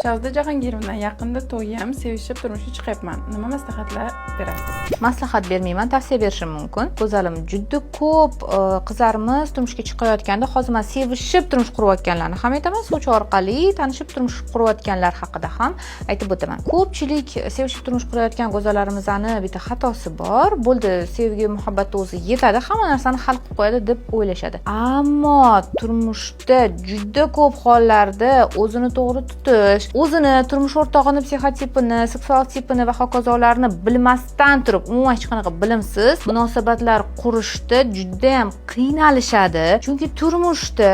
Shahzoda Jahangirovna yaqinda to'yim, sevishib turmushga chiqyapman. Nima maslahatlar berasiz? Maslahat bermayman, tavsiya berishim mumkin. Go'zalim, juda ko'p qizlarimiz turmushga chiqayotganda hozir men sevishib turmush qurayotganlarni ham aytaman, so'ch orqali tanishib turmush qurayotganlar haqida ham aytib o'taman. Ko'pchilik sevishib turmush qurayotgan go'zallarimizning bitta xatosi bor. Bo'ldi, sevgi, muhabbatni o'zi yetadi, hamma narsani hal qilib qo'yadi deb o'ylashadi. Ammo turmushda juda ko'p hollarda o'zini to'g'ri tutish, o'zini, turmush o'rtog'ini psixotipini, seksual tipini va hokazolarni bilmasdan turib, umuman hech qanaqa bilimsiz munosabatlar qurishda juda ham qiynalishadi. Chunki turmushda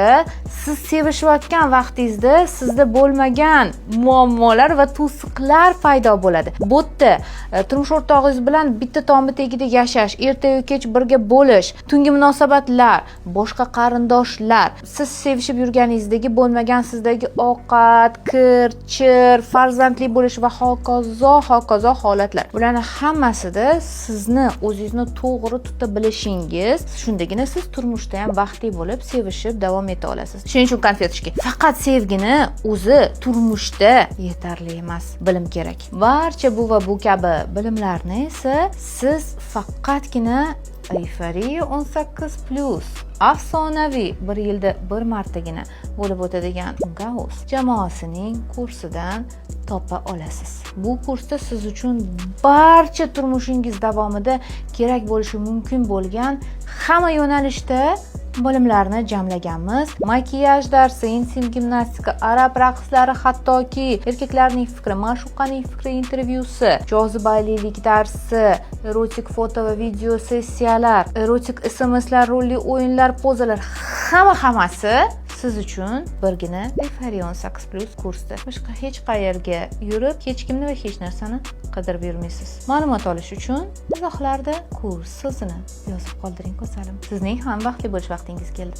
siz sevishayotgan vaqtingizda sizda bo'lmagan muammolar va to'siqlar paydo bo'ladi. Bu yerda turmush o'rtog'ingiz bilan bitta tombi tagida yashash, ertayu kech birga bo'lish, tungi munosabatlar, boshqa qarindoshlar, siz sevishib yurganingizdagi bo'lmagan sizdagi ovqat, kir, chir, farzandli bo'lish va hokazo holatlar. Bularning hammasida sizni o'zingizni to'g'ri tuta bilishingiz, shundagina siz turmushda ham baxtli bo'lib, sevishib davom eta olasiz. Shuning uchun konfetishki, faqat sevgini o'zi turmushda yetarli emas, bilim kerak. Barcha bu va bu kabi bilimlarni esa siz faqatgina Euforiya 18+ afsonaviy 1 yilda 1 martagina bo'lib o'tadigan Gauss jamoasining kursidan topa olasiz. Bu kursda siz uchun barcha turmushingiz davomida kerak bo'lishi mumkin bo'lgan hamma yo'nalishda bilimlarni jamlaganmiz. Makiyaj darsi, intim gimnastika, arab raqslari, hattoki erkaklarning fikri, ma'shuqaning fikri intervyusi, jozibalilik darsi, erotik foto va video sessiyalar, erotik SMSlar, rolli o'yinlar, pozalar, hammasi siz uchun birgina Euforiya 18+ kursda. Boshqa hech qayerga yurib, hech kimni va hech narsani qidirib yurmaysiz. Ma'lumot olish uchun izohlarda kurs so'zini yozib qoldiring, go'zalim. Sizning ham baxtli bo'lish vaqtingiz keldi.